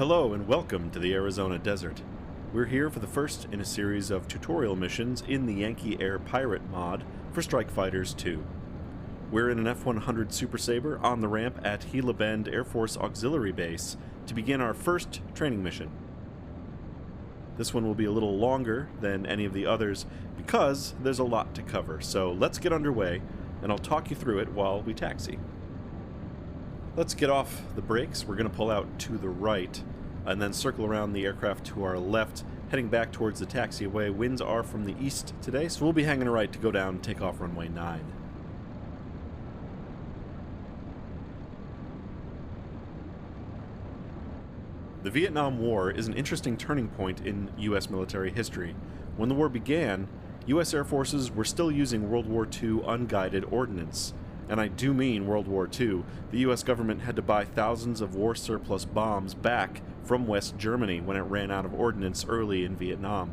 Hello and welcome to the Arizona Desert. We're here for the first in a series of tutorial missions in the Yankee Air Pirate mod for Strike Fighters 2. We're in an F-100 Super Sabre on the ramp at Gila Bend Air Force Auxiliary Base to begin our first training mission. This one will be a little longer than any of the others because there's a lot to cover, so let's get underway and I'll talk you through it while we taxi. Let's get off the brakes. We're going to pull out to the right and then circle around the aircraft to our left, heading back towards the taxiway. Winds are from the east today, so we'll be hanging a right to go down and take off runway 9. The Vietnam War is an interesting turning point in U.S. military history. When the war began, U.S. Air Forces were still using World War II unguided ordnance. And I do mean World War II. The U.S. government had to buy thousands of war surplus bombs back from West Germany when it ran out of ordnance early in Vietnam.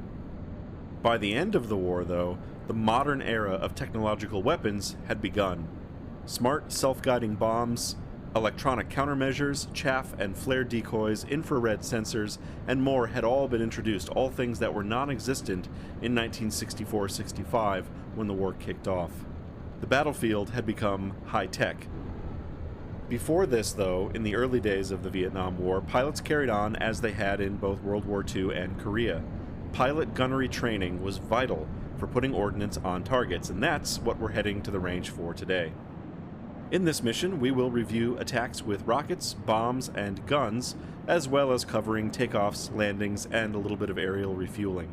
By the end of the war, though, the modern era of technological weapons had begun. Smart, self-guiding bombs, electronic countermeasures, chaff and flare decoys, infrared sensors, and more had all been introduced, all things that were non-existent in 1964-65 when the war kicked off. The battlefield had become high-tech. Before this, though, in the early days of the Vietnam War, pilots carried on as they had in both World War II and Korea. Pilot gunnery training was vital for putting ordnance on targets, and that's what we're heading to the range for today. In this mission, we will review attacks with rockets, bombs, and guns, as well as covering takeoffs, landings, and a little bit of aerial refueling.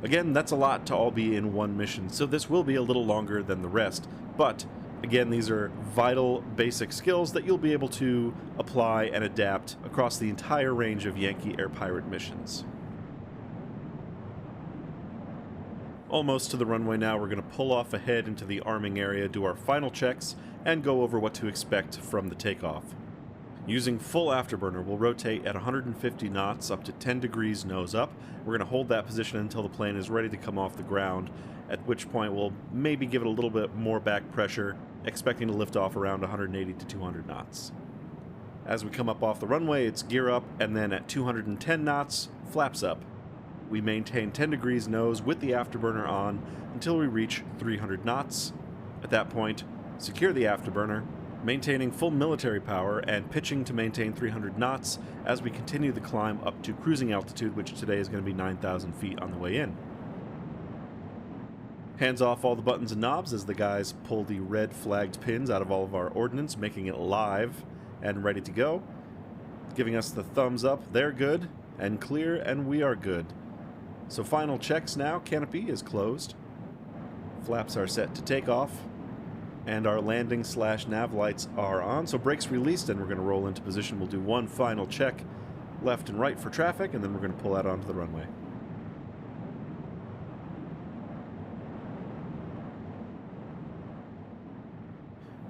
Again, that's a lot to all be in one mission, so this will be a little longer than the rest, but again, these are vital basic skills that you'll be able to apply and adapt across the entire range of Yankee Air Pirate missions. Almost to the runway now. We're going to pull off ahead into the arming area, do our final checks, and go over what to expect from the takeoff. Using full afterburner, we'll rotate at 150 knots up to 10 degrees nose up. We're going to hold that position until the plane is ready to come off the ground, at which point we'll maybe give it a little bit more back pressure, expecting to lift off around 180 to 200 knots. As we come up off the runway, it's gear up, and then at 210 knots, flaps up. We maintain 10 degrees nose with the afterburner on until we reach 300 knots. At that point, secure the afterburner, maintaining full military power and pitching to maintain 300 knots as we continue the climb up to cruising altitude, which today is going to be 9,000 feet on the way in. Hands off all the buttons and knobs as the guys pull the red flagged pins out of all of our ordnance, making it live and ready to go. Giving us the thumbs up, they're good and clear, and we are good. So final checks now. Canopy is closed. Flaps are set to take off. And our landing/nav lights are on, so brakes released, and we're going to roll into position. We'll do one final check left and right for traffic, and then we're going to pull out onto the runway.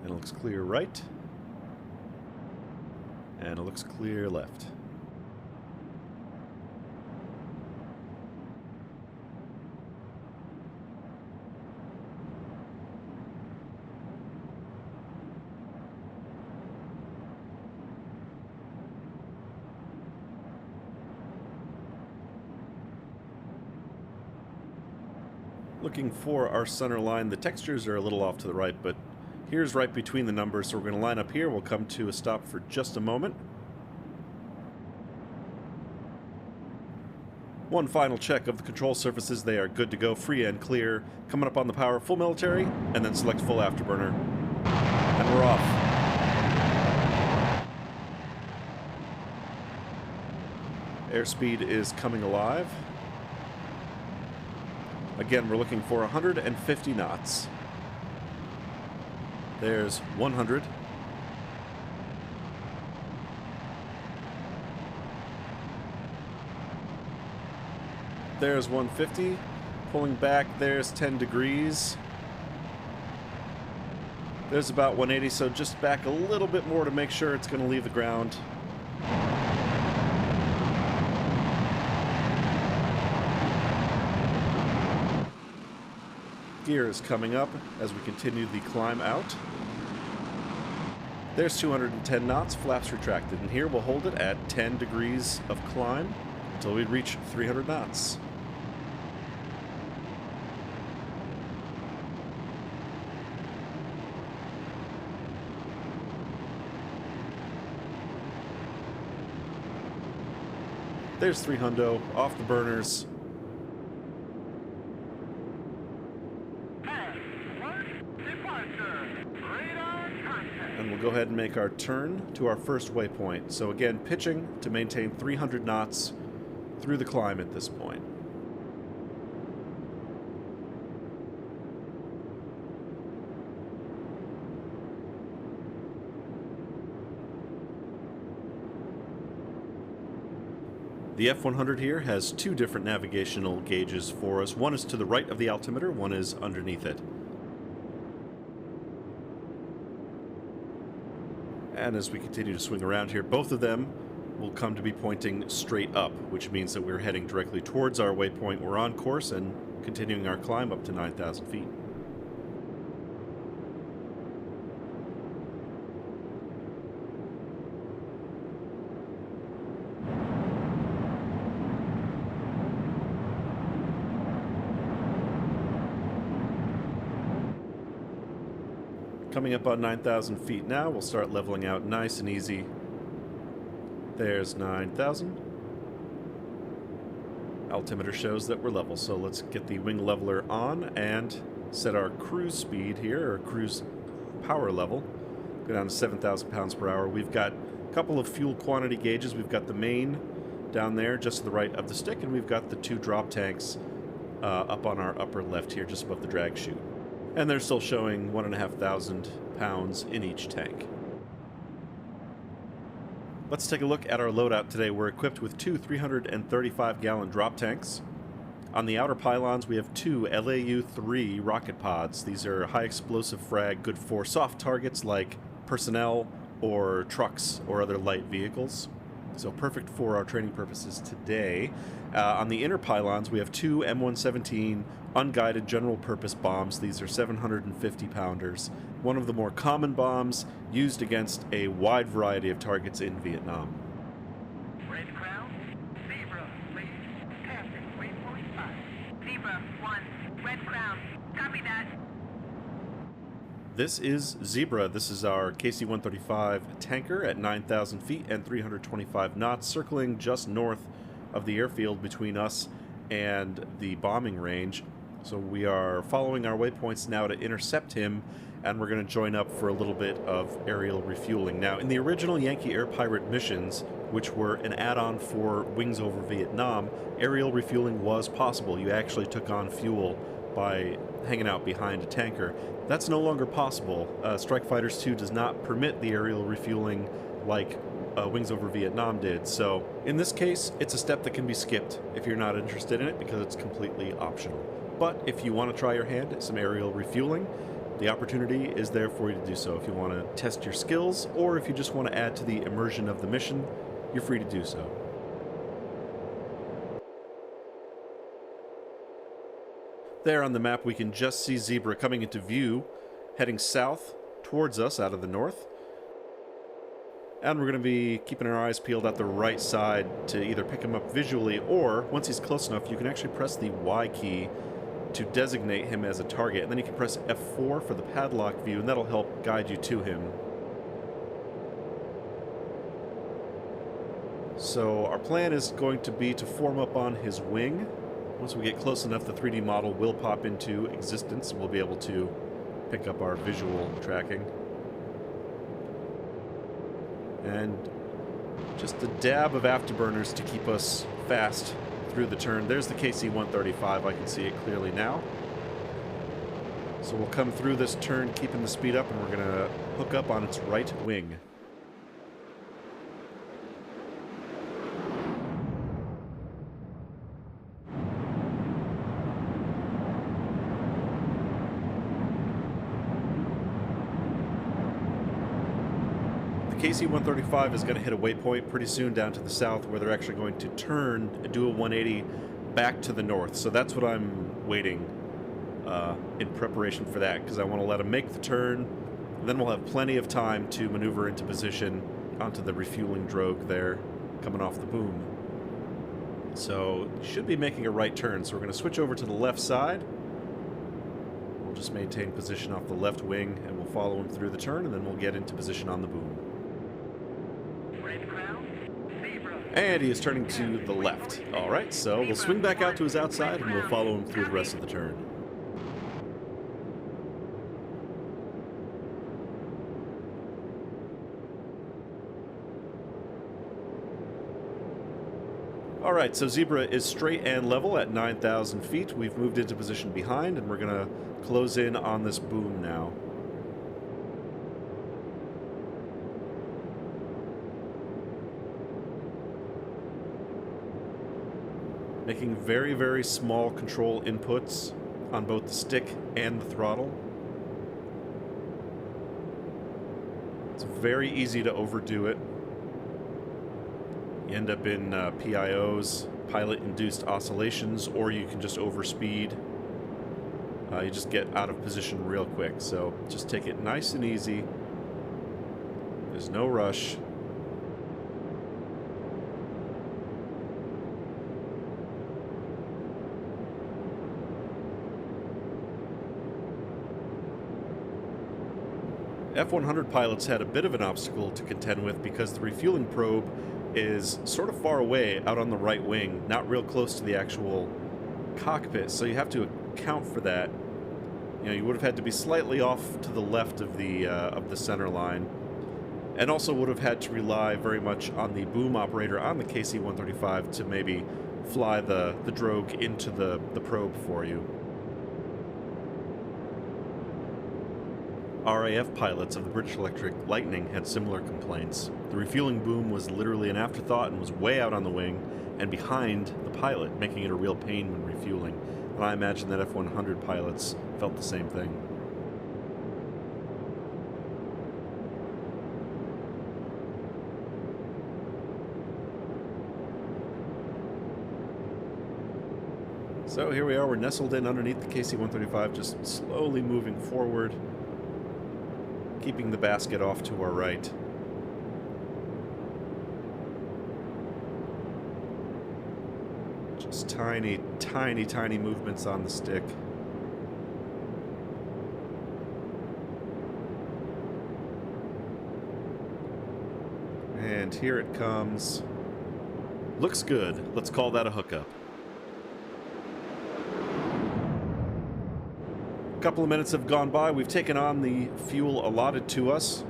And it looks clear right, and it looks clear left. Looking for our center line. The textures are a little off to the right, but here's right between the numbers, so we're going to line up here. We'll come to a stop for just a moment. One final check of the control surfaces. They are good to go, free and clear. Coming up on the power, full military, and then select full afterburner. And we're off. Airspeed is coming alive. Again, we're looking for 150 knots. There's 100. There's 150. Pulling back, there's 10 degrees. There's about 180, so just back a little bit more to make sure it's going to leave the ground. Gear is coming up as we continue the climb out. There's 210 knots, flaps retracted, and here we'll hold it at 10 degrees of climb until we reach 300 knots. There's 300 off the burners. And we'll go ahead and make our turn to our first waypoint. So again, pitching to maintain 300 knots through the climb at this point. The F-100 here has two different navigational gauges for us. One is to the right of the altimeter, one is underneath it. And as we continue to swing around here, both of them will come to be pointing straight up, which means that we're heading directly towards our waypoint. We're on course and continuing our climb up to 9,000 feet. Coming up on 9,000 feet now, we'll start leveling out nice and easy. There's 9,000. Altimeter shows that we're level, so let's get the wing leveler on and set our cruise speed here, or cruise power level. Go down to 7,000 pounds per hour. We've got a couple of fuel quantity gauges. We've got the main down there just to the right of the stick, and we've got the two drop tanks up on our upper left here, just above the drag chute. And they're still showing 1,500 pounds in each tank. Let's take a look at our loadout today. We're equipped with two 335-gallon drop tanks. On the outer pylons, we have two LAU-3 rocket pods. These are high explosive frag, good for soft targets like personnel or trucks or other light vehicles. So perfect for our training purposes today. On the inner pylons, we have two M117 unguided general purpose bombs. These are 750 pounders. One of the more common bombs used against a wide variety of targets in Vietnam. Red Crown, Zebra, please. Passing, waypoint 5. Zebra 1, Red Crown. Copy that. This is Zebra. This is our KC-135 tanker at 9,000 feet and 325 knots, circling just north of the airfield between us and the bombing range. So we are following our waypoints now to intercept him, and we're going to join up for a little bit of aerial refueling. Now, in the original Yankee Air Pirate missions, which were an add-on for Wings Over Vietnam, aerial refueling was possible. You actually took on fuel by hanging out behind a tanker. That's no longer possible. Strike Fighters 2 does not permit the aerial refueling like Wings Over Vietnam did. So in this case, it's a step that can be skipped if you're not interested in it, because it's completely optional. But if you want to try your hand at some aerial refueling, the opportunity is there for you to do so. If you want to test your skills, or if you just want to add to the immersion of the mission, you're free to do so. There on the map, we can just see Zebra coming into view, heading south towards us out of the north. And we're going to be keeping our eyes peeled at the right side to either pick him up visually, or once he's close enough, you can actually press the Y key to designate him as a target. And then you can press F4 for the padlock view, and that'll help guide you to him. So our plan is going to be to form up on his wing. Once we get close enough, the 3D model will pop into existence, and we'll be able to pick up our visual tracking. And just a dab of afterburners to keep us fast through the turn. There's the KC-135. I can see it clearly now. So we'll come through this turn, keeping the speed up, and we're going to hook up on its right wing. KC-135 is going to hit a waypoint pretty soon down to the south, where they're actually going to turn and do a 180 back to the north. So that's what I'm waiting in preparation for that, because I want to let them make the turn, And then we'll have plenty of time to maneuver into position onto the refueling drogue there, coming off the boom. So, should be making a right turn, so we're going to switch over to the left side. We'll just maintain position off the left wing, and we'll follow him through the turn, and then we'll get into position on the boom. And he is turning to the left. Alright, so we'll swing back out to his outside, and we'll follow him through the rest of the turn. Alright, so Zebra is straight and level at 9,000 feet. We've moved into position behind, and we're going to close in on this boom now. Making very, very small control inputs on both the stick and the throttle. It's very easy to overdo it. You end up in PIOs, pilot-induced oscillations, or you can just overspeed. You just get out of position real quick, so just take it nice and easy. There's no rush. F-100 pilots had a bit of an obstacle to contend with because the refueling probe is sort of far away out on the right wing, not real close to the actual cockpit, so you have to account for that. You know, you would have had to be slightly off to the left of the center line, and also would have had to rely very much on the boom operator on the KC-135 to maybe fly the drogue into the probe for you. RAF pilots of the British Electric Lightning had similar complaints. The refueling boom was literally an afterthought and was way out on the wing and behind the pilot, making it a real pain when refueling. And I imagine that F-100 pilots felt the same thing. So here we are, we're nestled in underneath the KC-135, just slowly moving forward, keeping the basket off to our right. Just tiny, tiny, tiny movements on the stick. And here it comes. Looks good. Let's call that a hookup. A couple of minutes have gone by. We've taken on the fuel allotted to us.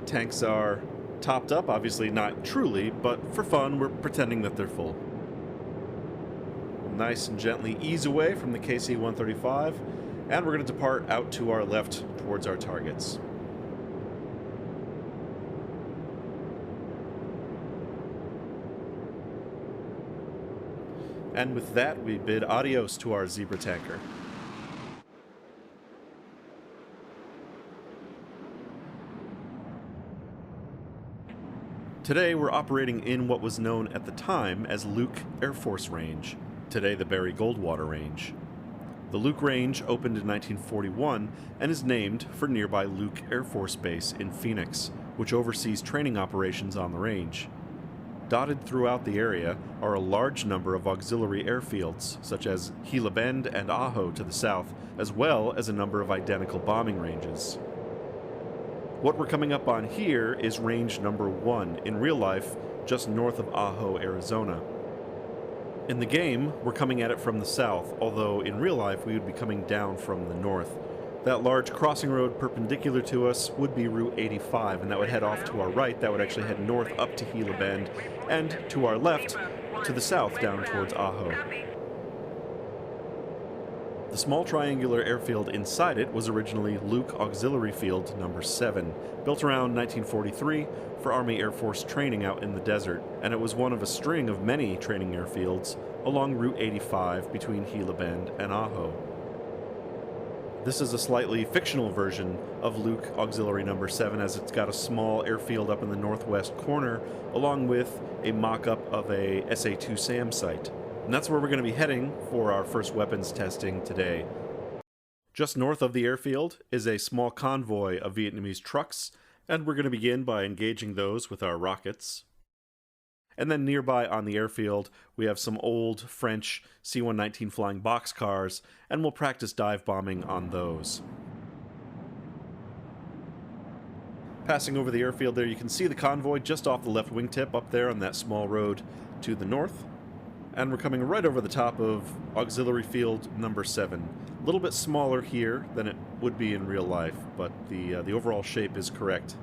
Tanks are topped up, obviously not truly, but for fun, we're pretending that they're full. Nice and gently ease away from the KC-135, and we're going to depart out to our left towards our targets. And with that, we bid adios to our Zebra tanker. Today, we're operating in what was known at the time as Luke Air Force Range, today the Barry Goldwater Range. The Luke Range opened in 1941 and is named for nearby Luke Air Force Base in Phoenix, which oversees training operations on the range. Dotted throughout the area are a large number of auxiliary airfields, such as Gila Bend and Ajo to the south, as well as a number of identical bombing ranges. What we're coming up on here is range number 1, in real life, just north of Ajo, Arizona. In the game, we're coming at it from the south, although in real life we would be coming down from the north. That large crossing road perpendicular to us would be Route 85, and that would head off to our right. That would actually head north up to Gila Bend, and to our left, to the south down towards Ajo. The small triangular airfield inside it was originally Luke Auxiliary Field No. 7, built around 1943 for Army Air Force training out in the desert, and it was one of a string of many training airfields along Route 85 between Gila Bend and Ajo. This is a slightly fictional version of Luke Auxiliary No. 7, as it's got a small airfield up in the northwest corner, along with a mock-up of a SA-2 SAM site. And that's where we're going to be heading for our first weapons testing today. Just north of the airfield is a small convoy of Vietnamese trucks, and we're going to begin by engaging those with our rockets. And then nearby on the airfield, we have some old French C-119 flying boxcars, and we'll practice dive bombing on those. Passing over the airfield there, you can see the convoy just off the left wingtip up there on that small road to the north. And we're coming right over the top of Auxiliary Field number 7. A little bit smaller here than it would be in real life, but the overall shape is correct.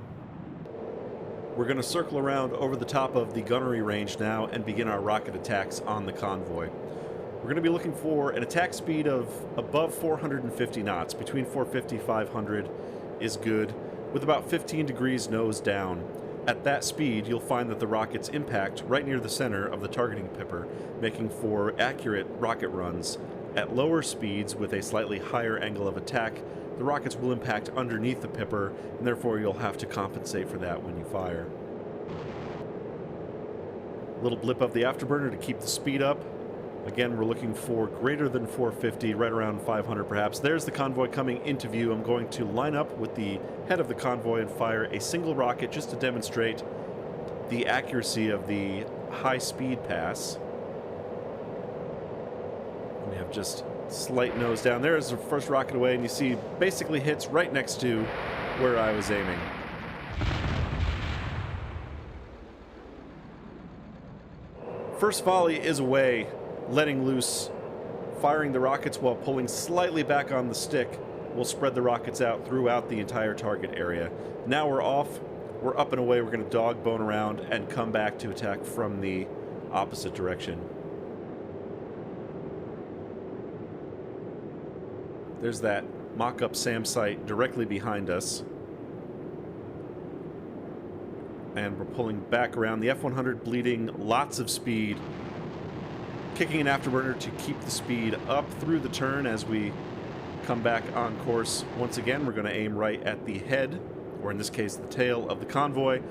We're going to circle around over the top of the gunnery range now and begin our rocket attacks on the convoy. We're going to be looking for an attack speed of above 450 knots. Between 450 and 500 is good, with about 15 degrees nose down. At that speed, you'll find that the rockets impact right near the center of the targeting pipper, making for accurate rocket runs. At lower speeds, with a slightly higher angle of attack, the rockets will impact underneath the pipper, and therefore you'll have to compensate for that when you fire. A little blip of the afterburner to keep the speed up. Again, we're looking for greater than 450, right around 500 perhaps. There's the convoy coming into view. I'm going to line up with the head of the convoy and fire a single rocket just to demonstrate the accuracy of the high-speed pass. We have just slight nose down. There's the first rocket away, and you see basically hits right next to where I was aiming. First volley is away, letting loose, firing the rockets while pulling slightly back on the stick will spread the rockets out throughout the entire target area. Now we're off, we're up and away, we're going to dog bone around and come back to attack from the opposite direction. There's that mock-up SAM site directly behind us. And we're pulling back around. The F-100 bleeding lots of speed. Kicking an afterburner to keep the speed up through the turn as we come back on course. Once again, we're going to aim right at the head, or in this case, the tail of the convoy.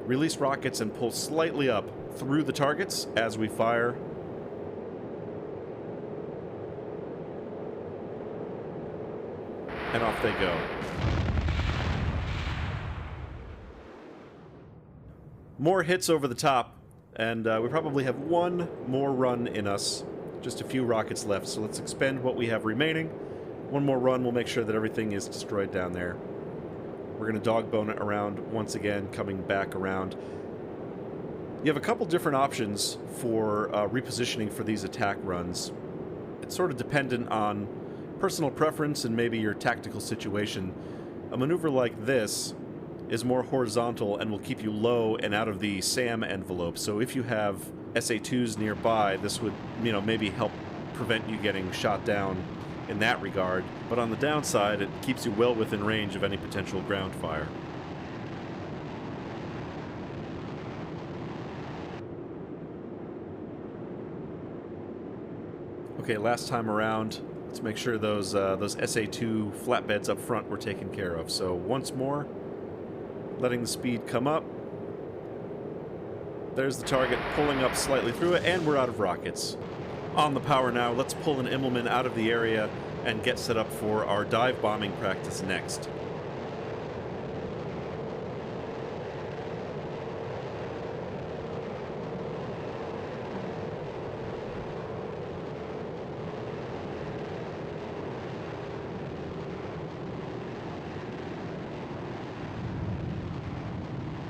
Release rockets and pull slightly up through the targets as we fire. And off they go. More hits over the top, and we probably have one more run in us. Just a few rockets left, so let's expend what we have remaining. One more run, we'll make sure that everything is destroyed down there. We're going to dogbone it around once again, coming back around. You have a couple different options for repositioning for these attack runs. It's sort of dependent on personal preference and maybe your tactical situation. A maneuver like this is more horizontal and will keep you low and out of the SAM envelope. So if you have SA-2s nearby, this would, maybe help prevent you getting shot down in that regard. But on the downside, it keeps you well within range of any potential ground fire. Okay, last time around, let's make sure those SA-2 flatbeds up front were taken care of. So once more, letting the speed come up. There's the target pulling up slightly through it, and we're out of rockets. On the power now, let's pull an Immelman out of the area and get set up for our dive bombing practice next.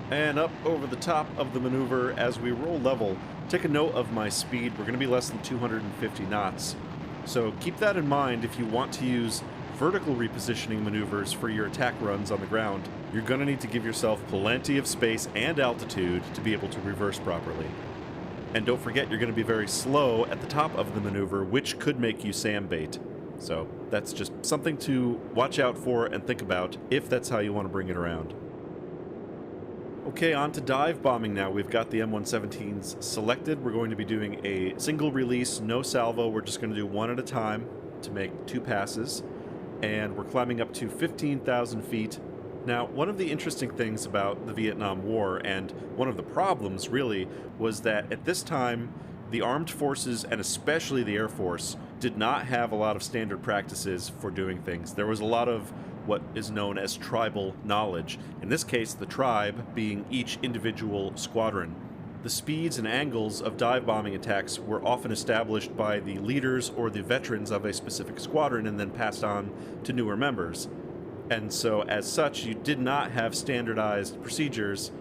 And up over the top of the maneuver as we roll level. Take a note of my speed. We're going to be less than 250 knots. So keep that in mind if you want to use vertical repositioning maneuvers for your attack runs on the ground. You're going to need to give yourself plenty of space and altitude to be able to reverse properly. And don't forget, you're going to be very slow at the top of the maneuver, which could make you SAM bait. So that's just something to watch out for and think about if that's how you want to bring it around. Okay, on to dive bombing now. We've got the M117s selected. We're going to be doing a single release, no salvo. We're just going to do one at a time to make 2 passes. And we're climbing up to 15,000 feet. Now, one of the interesting things about the Vietnam War, and one of the problems really, was that at this time, the armed forces, and especially the Air Force, did not have a lot of standard practices for doing things. There was a lot of what is known as tribal knowledge. In this case, the tribe being each individual squadron. The speeds and angles of dive bombing attacks were often established by the leaders or the veterans of a specific squadron and then passed on to newer members. And so, as such, you did not have standardized procedures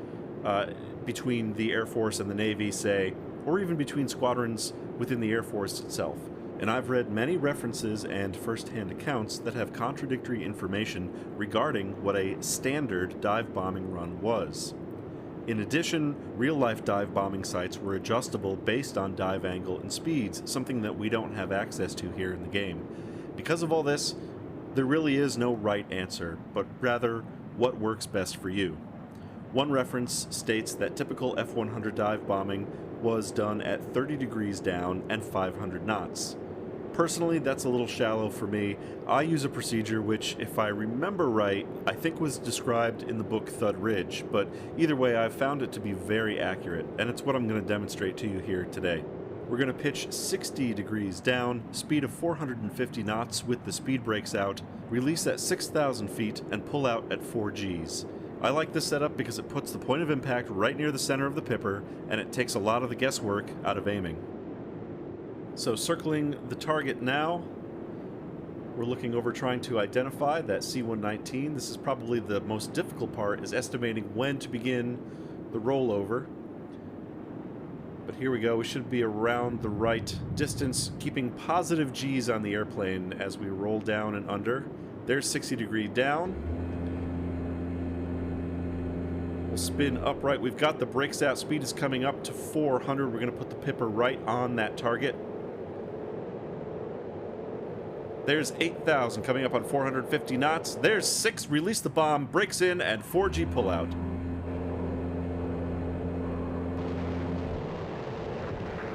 between the Air Force and the Navy, say, or even between squadrons within the Air Force itself. And I've read many references and first-hand accounts that have contradictory information regarding what a standard dive bombing run was. In addition, real-life dive bombing sites were adjustable based on dive angle and speeds, something that we don't have access to here in the game. Because of all this, there really is no right answer, but rather what works best for you. One reference states that typical F-100 dive bombing was done at 30 degrees down and 500 knots. Personally, that's a little shallow for me. I use a procedure which, if I remember right, I think was described in the book Thud Ridge, but either way, I've found it to be very accurate, and it's what I'm going to demonstrate to you here today. We're going to pitch 60 degrees down, speed of 450 knots with the speed brakes out, release at 6,000 feet, and pull out at 4 Gs. I like this setup because it puts the point of impact right near the center of the pipper, and it takes a lot of the guesswork out of aiming. So circling the target now, we're looking over trying to identify that C-119. This is probably the most difficult part, is estimating when to begin the rollover. But here we go, we should be around the right distance, keeping positive Gs on the airplane as we roll down and under. There's 60 degree down. We'll spin upright. We've got the brakes out. Speed is coming up to 400. We're going to put the pipper right on that target. There's 8,000 coming up on 450 knots. There's 6. Release the bomb. Brakes in and 4G pullout.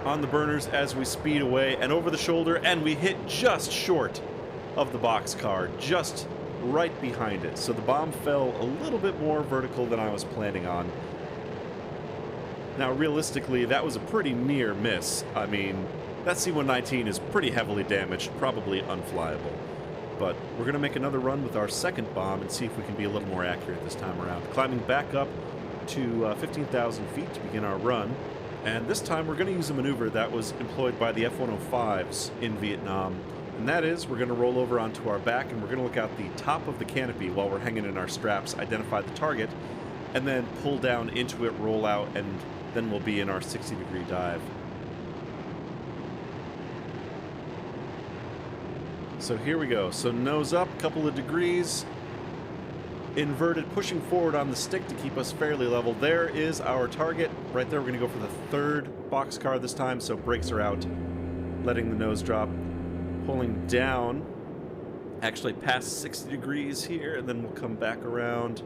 On the burners as we speed away and over the shoulder, and we hit just short of the boxcar, just right behind it. So the bomb fell a little bit more vertical than I was planning on. Now, realistically, that was a pretty near miss. I mean, that C-119 is pretty heavily damaged, probably unflyable. But we're going to make another run with our second bomb and see if we can be a little more accurate this time around. Climbing back up to 15,000 feet to begin our run. And this time we're going to use a maneuver that was employed by the F-105s in Vietnam. And that is, we're going to roll over onto our back and we're going to look out the top of the canopy while we're hanging in our straps, identify the target, and then pull down into it, roll out, and then we'll be in our 60-degree dive. So here we go. So nose up, couple of degrees, inverted, pushing forward on the stick to keep us fairly level. There is our target. Right there, we're going to go for the third boxcar this time, so brakes are out, letting the nose drop, pulling down, actually past 60 degrees here, and then we'll come back around,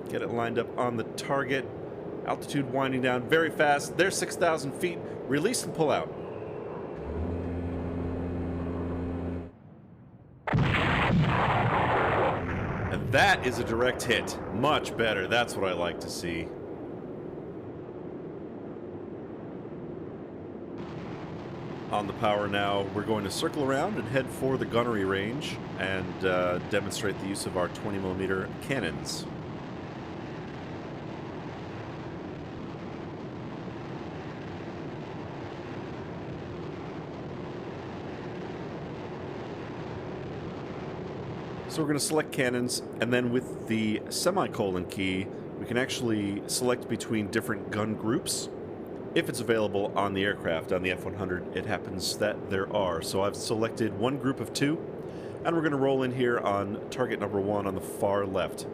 get it lined up on the target. Altitude winding down very fast. There's 6,000 feet. Release and pull out. And that is a direct hit. Much better. That's what I like to see. On the power now, we're going to circle around and head for the gunnery range and demonstrate the use of our 20mm cannons. So we're going to select cannons, and then with the semicolon key, we can actually select between different gun groups if it's available on the aircraft. On the F-100, it happens that there are. So I've selected one group of 2, and we're going to roll in here on target number 1 on the far left.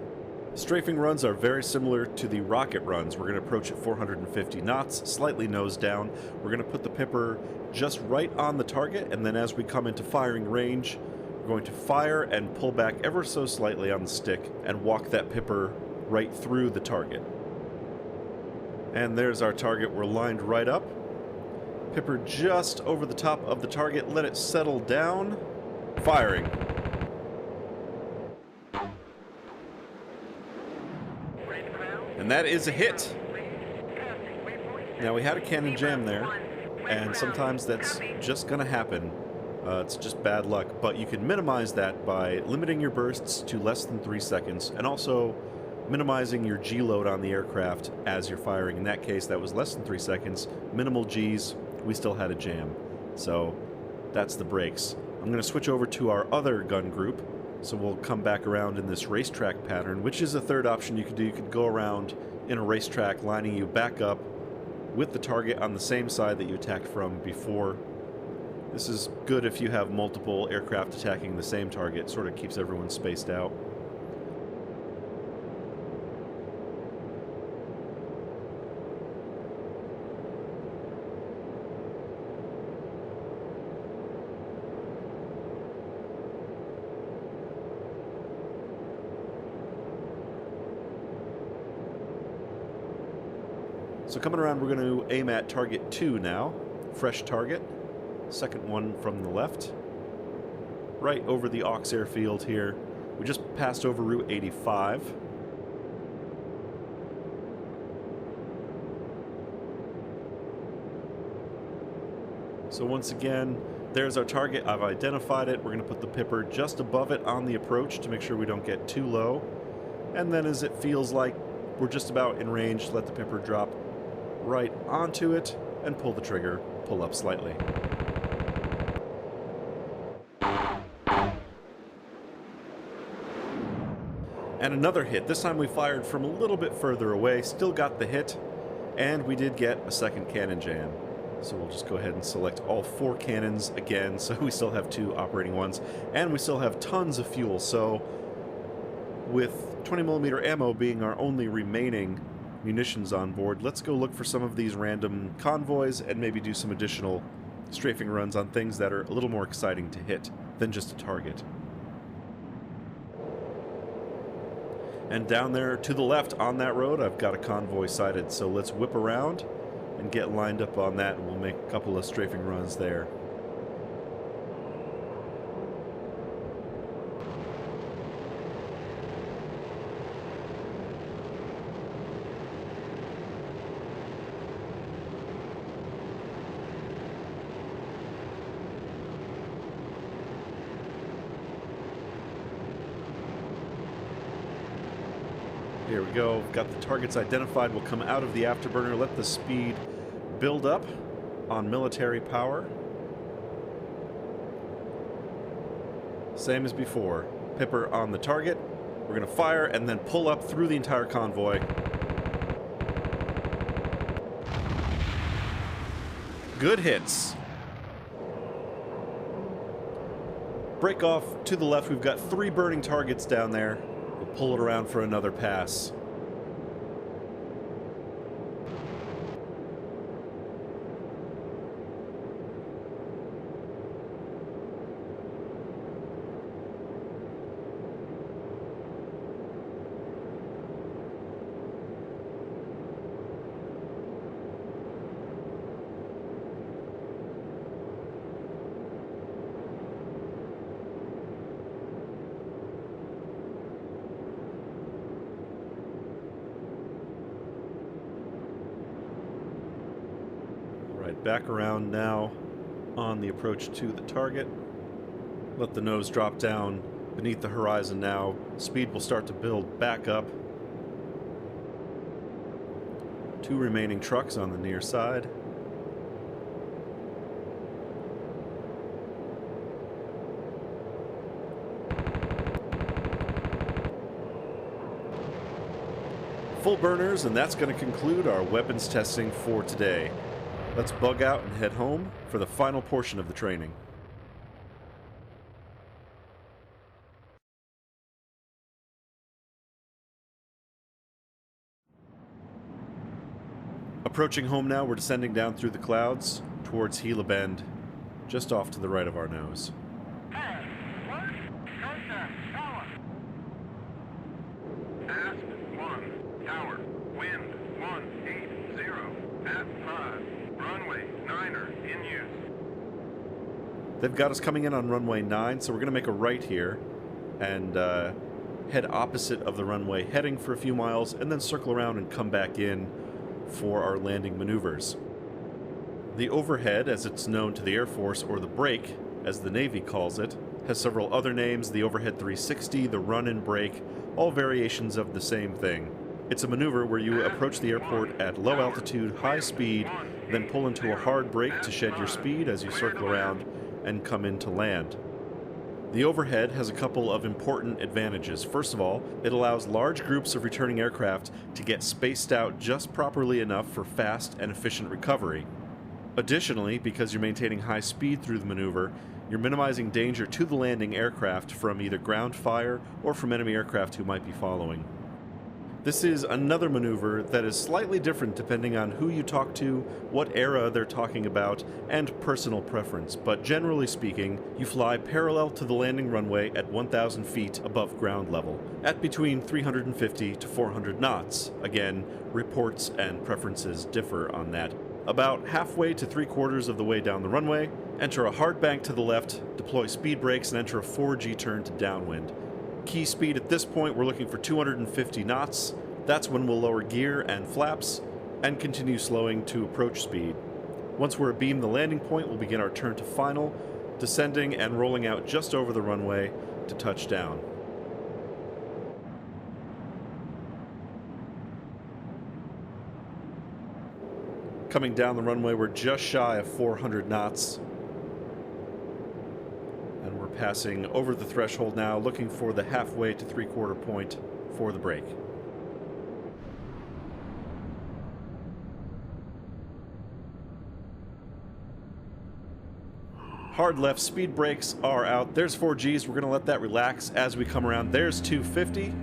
Strafing runs are very similar to the rocket runs. We're going to approach at 450 knots, slightly nose down. We're going to put the pipper just right on the target, and then as we come into firing range, we're going to fire and pull back ever so slightly on the stick and walk that pipper right through the target. And there's our target. We're lined right up. Pipper just over the top of the target. Let it settle down. Firing. And that is a hit. Now we had a cannon jam there, and sometimes that's just gonna happen. It's just bad luck, but you can minimize that by limiting your bursts to less than 3 seconds, and also minimizing your G load on the aircraft as you're firing. In that case, that was less than 3 seconds, minimal Gs, we still had a jam. So that's the brakes. I'm going to switch over to our other gun group, so we'll come back around in this racetrack pattern, which is a third option you could do. You could go around in a racetrack, lining you back up with the target on the same side that you attacked from before. This is good if you have multiple aircraft attacking the same target, sort of keeps everyone spaced out. So coming around, we're going to aim at target 2 now. Fresh target. Second one from the left. Right over the Aux airfield here. We just passed over Route 85. So once again, there's our target. I've identified it. We're going to put the Pipper just above it on the approach to make sure we don't get too low. And then as it feels like we're just about in range, let the Pipper drop right onto it and pull the trigger, pull up slightly. And another hit. This time we fired from a little bit further away, still got the hit, and we did get a second cannon jam. So we'll just go ahead and select all 4 cannons again, so we still have 2 operating ones, and we still have tons of fuel. So with 20mm ammo being our only remaining munitions on board, let's go look for some of these random convoys and maybe do some additional strafing runs on things that are a little more exciting to hit than just a target. And down there to the left on that road, I've got a convoy sighted, so let's whip around and get lined up on that, and we'll make a couple of strafing runs there. Here we go, we've got the targets identified. We'll come out of the afterburner, let the speed build up on military power. Same as before. Pipper on the target. We're going to fire and then pull up through the entire convoy. Good hits. Break off to the left. We've got 3 burning targets down there. We'll pull it around for another pass. Back around now on the approach to the target. Let the nose drop down beneath the horizon now. Speed will start to build back up. 2 remaining trucks on the near side. Full burners, and that's going to conclude our weapons testing for today. Let's bug out and head home for the final portion of the training. Approaching home now, we're descending down through the clouds towards Gila Bend, just off to the right of our nose. They've got us coming in on runway 9, so we're going to make a right here and head opposite of the runway, heading for a few miles, and then circle around and come back in for our landing maneuvers. The overhead, as it's known to the Air Force, or the brake, as the Navy calls it, has several other names: the overhead 360, the run-in brake, all variations of the same thing. It's a maneuver where you approach the airport at low altitude, high speed, then pull into a hard brake to shed your speed as you circle around and come in to land. The overhead has a couple of important advantages. First of all, it allows large groups of returning aircraft to get spaced out just properly enough for fast and efficient recovery. Additionally, because you're maintaining high speed through the maneuver, you're minimizing danger to the landing aircraft from either ground fire or from enemy aircraft who might be following. This is another maneuver that is slightly different depending on who you talk to, what era they're talking about, and personal preference, but generally speaking, you fly parallel to the landing runway at 1,000 feet above ground level, at between 350 to 400 knots. Again, reports and preferences differ on that. About halfway to 3/4 of the way down the runway, enter a hard bank to the left, deploy speed brakes, and enter a 4G turn to downwind. Key speed at this point, we're looking for 250 knots. That's when we'll lower gear and flaps and continue slowing to approach speed. Once we're abeam the landing point, we'll begin our turn to final, descending and rolling out just over the runway to touch down. Coming down the runway, we're just shy of 400 knots. And we're passing over the threshold now, looking for the halfway to 3/4 point for the brake. Hard left speed brakes are out. There's 4Gs. We're going to let that relax as we come around. There's 250.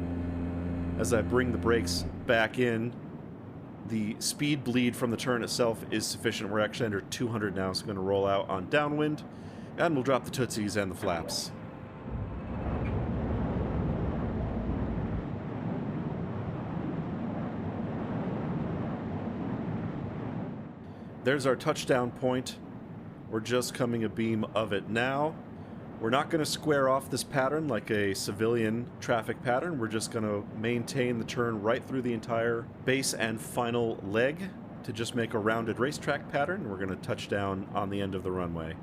As I bring the brakes back in, the speed bleed from the turn itself is sufficient. We're actually under 200 now, so we're going to roll out on downwind. And we'll drop the tootsies and the flaps. There's our touchdown point. We're just coming abeam of it now. We're not going to square off this pattern like a civilian traffic pattern. We're just going to maintain the turn right through the entire base and final leg to just make a rounded racetrack pattern. We're going to touch down on the end of the runway.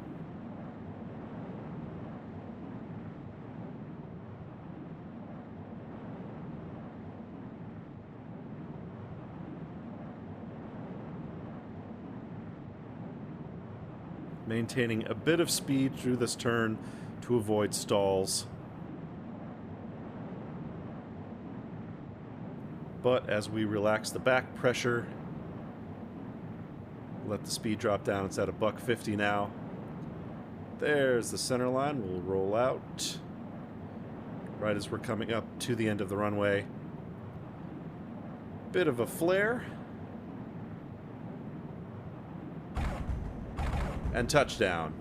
Maintaining a bit of speed through this turn to avoid stalls. But as we relax the back pressure, let the speed drop down. It's at $150 now. There's the center line. We'll roll out right as we're coming up to the end of the runway. Bit of a flare. And touchdown.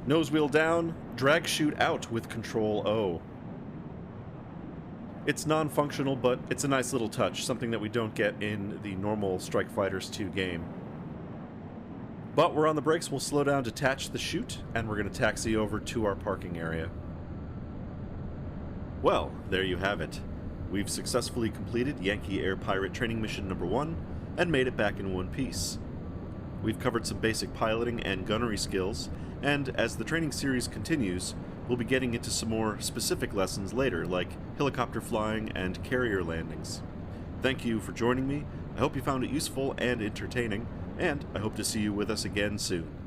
Nose wheel down, drag chute out with Control O. It's non-functional, but it's a nice little touch, something that we don't get in the normal Strike Fighters 2 game. But we're on the brakes, we'll slow down, detach the chute, and we're going to taxi over to our parking area. Well, there you have it. We've successfully completed Yankee Air Pirate Training Mission number 1 and made it back in one piece. We've covered some basic piloting and gunnery skills, and as the training series continues, we'll be getting into some more specific lessons later, like helicopter flying and carrier landings. Thank you for joining me. I hope you found it useful and entertaining, and I hope to see you with us again soon.